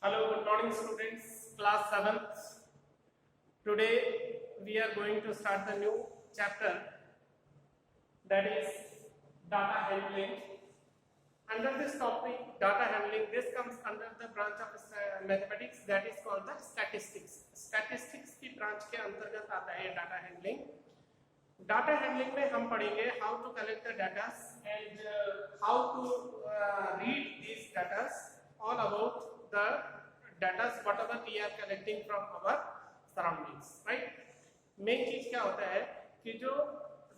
Hello, good morning students, class 7th. Today we are going to start the new chapter, that is data handling. Under this topic, data handling, this comes under the branch of mathematics that is called the statistics. Statistics की branch के अंतर्गत आता है data handling. Data handling में हम पढ़ेंगे how to collect the data and how to read these data, all about the data whatever we are collecting from our surroundings, right? Main चीज क्या होता है कि जो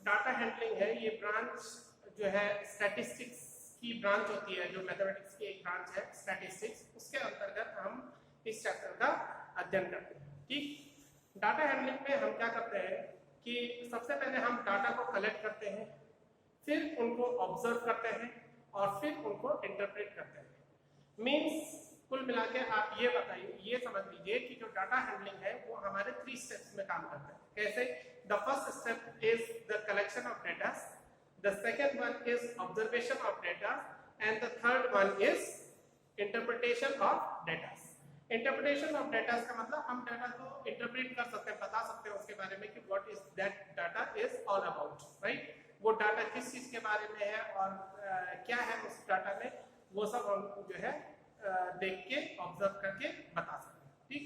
डाटा हैंडलिंग है ये ब्रांच जो है स्टैटिस्टिक्स की ब्रांच होती है, जो मैथमेटिक्स की एक ब्रांच है स्टैटिस्टिक्स, उसके अंतर्गत हम इस चैप्टर का अध्ययन करते हैं। ठीक, डाटा हैंडलिंग में हम क्या करते हैं कि सबसे पहले हम डाटा को कलेक्ट करते हैं, फिर उनको ऑब्जर्व करते हैं और फिर उनको इंटरप्रेट करते हैं। मीन्स कुल मिला के आप ये बताइए, ये समझ लीजिए कि जो डाटा हैंडलिंग है वो हमारे 3 स्टेप्स में काम करता है। कैसे? The first step is the collection of data, the second one is observation of data and the third one is interpretation of data. Interpretation of data का मतलब हम डाटा को इंटरप्रेट कर सकते हैं, बता सकते हैं उसके बारे में कि what is that data is all about, right? वो डाटा किस चीज के बारे में है और क्या है उस डाटा में, वो सब हम जो है देख के ऑब्जर्व करके बता सकते हैं। ठीक,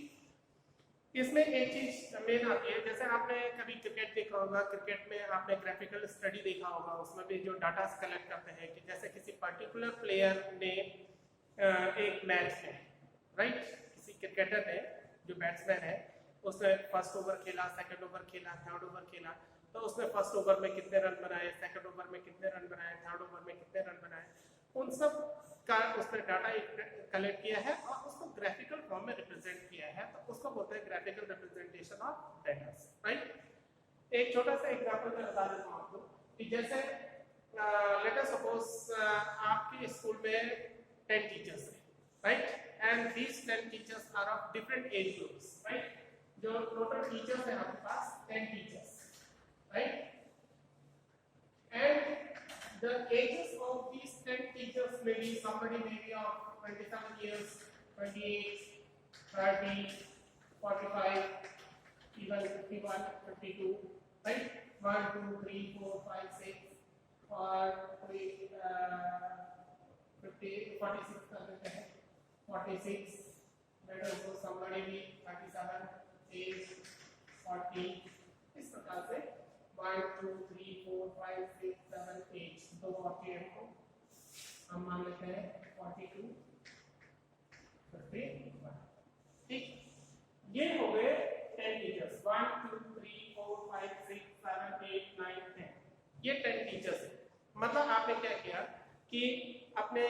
इसमें एक चीज मेन आती है, जैसे आपने कभी क्रिकेट देखा होगा, क्रिकेट में आपने ग्राफिकल स्टडी देखा होगा, उसमें भी जो डाटा कलेक्ट करते हैं कि जैसे किसी पर्टिकुलर प्लेयर ने एक मैच में, राइट, किसी क्रिकेटर ने जो बैट्समैन है उसने फर्स्ट ओवर खेला, सेकंड ओवर खेला, थर्ड ओवर खेला, तो उसने फर्स्ट ओवर में कितने रन बनाए, सेकंड ओवर में कितने रन बनाए, थर्ड ओवर में कितने रन बनाए, उन सब का उसने डाटा कलेक्ट किया है और उसको ग्राफिकल फॉर्म में रिप्रेजेंट किया है, तो उसको बोलते हैं graphical representation of data, right? एक छोटा सा एग्जांपल मैं बता देता हूं आपको कि जैसे लेट अस सपोज आपके स्कूल में 10 टीचर्स हैं, right? And these 10 teachers are of different age groups, right? जो टोटल टीचर्स हैं आपके पास 10 teachers, right? And the ages of these 10 teachers may be, somebody may be of 27 years, 28, 30, 45, even 51, 52, right? 1, 2, 3, 4, 5, 6, or 50, 46 कर देते हैं, 46, let us go somebody be 37, age 40, इस प्रकार से 1, 2, 3, 4, 5, 6, 7, 8, दो ऑप्शन को हम मान लेते हैं 42, 51। ठीक, ये हो गए 10 टीचर्स, 1, 2, 3, 4, 5, 6, 7, 8, 9, 10, ये 10 टीचर्स है। मतलब आपने क्या किया कि अपने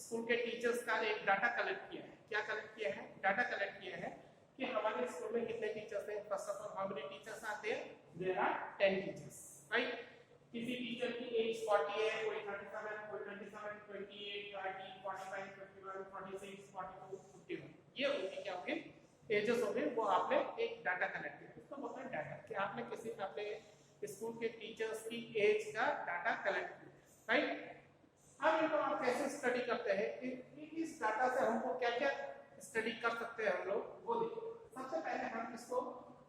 स्कूल के टीचर्स का एक डाटा कलेक्ट किया है। क्या कलेक्ट किया है? डाटा कलेक्ट किया है कि हमारे स्कूल में कितने टीचर्स हैं। First of all how many teachers are there? There are 10 teachers, right? किसी टीचर की एज 40 है, कोई 37, कोई 27, 28, 30, 45, 51, 46, 42, 51, ये उनकी क्या होगी? एजेस होंगे। वो आपने एक डाटा कलेक्ट किया, इसको बोलते हैं डाटा, कि आपने किसी अपने स्कूल के टीचर्स की एज का डाटा कलेक्ट किया, राइट? अब इनको आप कैसे स्टडी करते हैं कि इस डाटा से हमको क्या क्या स्टडी कर सकते हैं हम लोग, वो देखिए। सबसे पहले हम इसको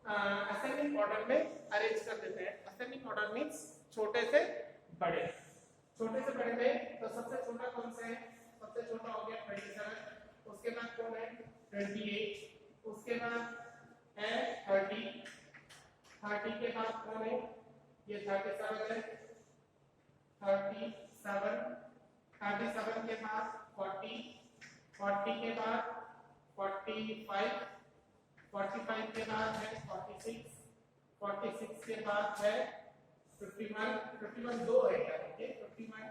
असेंडिंग ऑर्डर में अरेंज कर देते हैं। असेंडिंग ऑर्डर मींस छोटे से बड़े। छोटे से बड़े में तो सबसे छोटा कौन सा है? सबसे छोटा हो गया 27, उसके बाद कौन है? 28, उसके बाद है 30, 30 के बाद कौन है? ये 37 है, 37, 37 के बाद 40, 40 के बाद 45, 45 के बाद है 46, 46 के बाद है 51, 51 दो है क्या? Okay, 51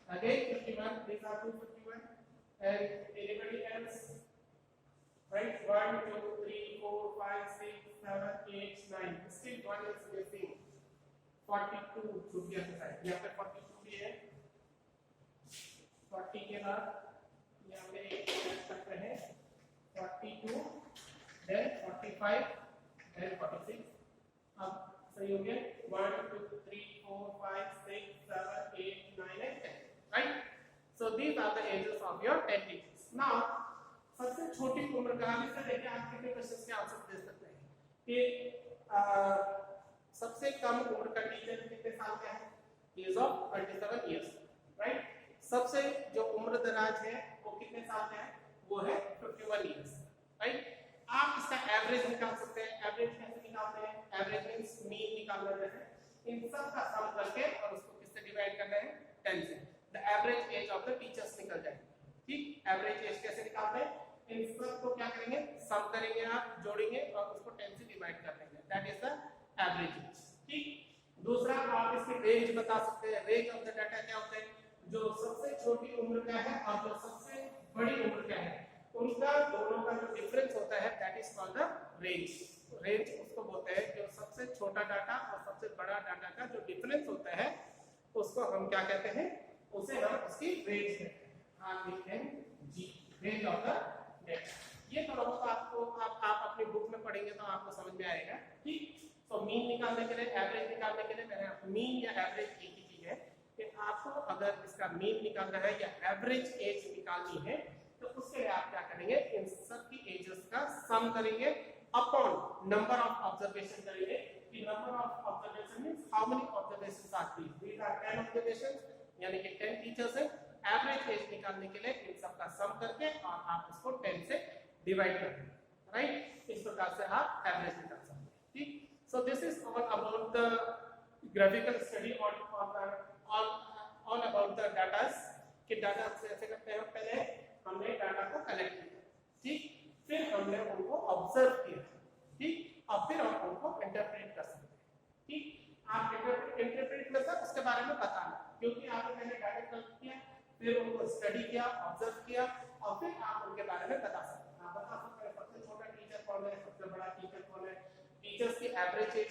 again 51, these are 2 51, and anybody else, right? 1, 2, 3, 4, 5, 6, 7, 8, 9, still one is missing, 42 to be precise, यहाँ पे 42 भी है। 40 के बाद यहाँ पे एक करते हैं 42, then 45, then 46। अब सही हो गया? 1, 2, 3, 4, 5, 6, 7, 8, 9 and 10, right? So these are the ages of your 10 teachers. Now सबसे छोटी उम्र का, हम इससे देखिए आप कितने क्वेश्चंस के आंसर दे सकते हैं कि सबसे कम उम्र का टीचर कितने साल का है, एज ऑफ 27 इयर्स, राइट। सबसे जो उम्र दराज है वो कितने साल का है, वो है 51 इयर्स, राइट। आप इसका एवरेज निकाल सकते हैं। एवरेज कैसे निकालते हैं, एवरेज मींस मीन निकाल लेते हैं, इन सब का सम करके और उसको किससे डिवाइड करना है, 10 से। The average age of the teachers निकल जाएगी, ठीक। एवरेज एज कैसे निकालते हैं, इन सब को क्या करेंगे, सम करेंगे, आप जोड़ेंगे और उसको 10 से डिवाइड कर देंगे, that is the average age, ठीक। दूसरा आप इसकी रेंज बता सकते हैं। रेंज ऑफ द डाटा क्या होता है, जो सबसे छोटी उम्र का है और जो सबसे बड़ी उम्र का है उनका दोनों का जो डिफरेंस होता है that is called the range. Range उसको बोलते हैं जो सबसे छोटा डाटा और सबसे बड़ा डाटा का जो डिफरेंस होता है उसको हम क्या कहते हैं, उसे हम उसकी रेंज कहते हैं, RANG, range of the data. ये थोड़ा बहुत आपको आप अपनी बुक में पढ़ेंगे तो आपको समझ में आएगा, ठीक। तो मीन निकालने के लिए, एवरेज निकालने के लिए मैंने मीन या एवरेज एक ही चीज है कि आपको अगर इसका मीन निकालना है या एवरेज एज निकालनी है तो उसके लिए आप क्या करेंगे, इन सब की एजेस का सम करेंगे अपॉन नंबर ऑफ ऑब्जर्वेशन करेंगे कि number of observation means how many observations are these, these are 10 observations यानी कि 10 टीचर्स हैं। एवरेज एज निकालने के लिए इन सब का सम करके और आप उसको 10 से डिवाइड कर देंगे, राइट। इस प्रकार से आप एवरेज निकाल सकते हैं, ठीक। So this is all about the graphical study all about the data कि डाटा कैसे करते हैं। पहले हमने डाटा को कलेक्ट किया, ठीक, फिर हमने उनको ऑब्जर्व किया, ठीक, और फिर हम उनको इंटरप्रेट कर सकते हैं, ठीक। आप इंटरप्रेट मतलब उसके बारे में बताना, क्योंकि आपने पहले डाटा कलेक्ट किया, फिर उनको स्टडी किया, ऑब्जर्व किया और फिर आप उनके बारे में बता सकते हैं। आप बता सकते हैं सबसे छोटा टीचर कौन है, सबसे बड़ा टीचर कौन है, टीचर्स की एवरेज एज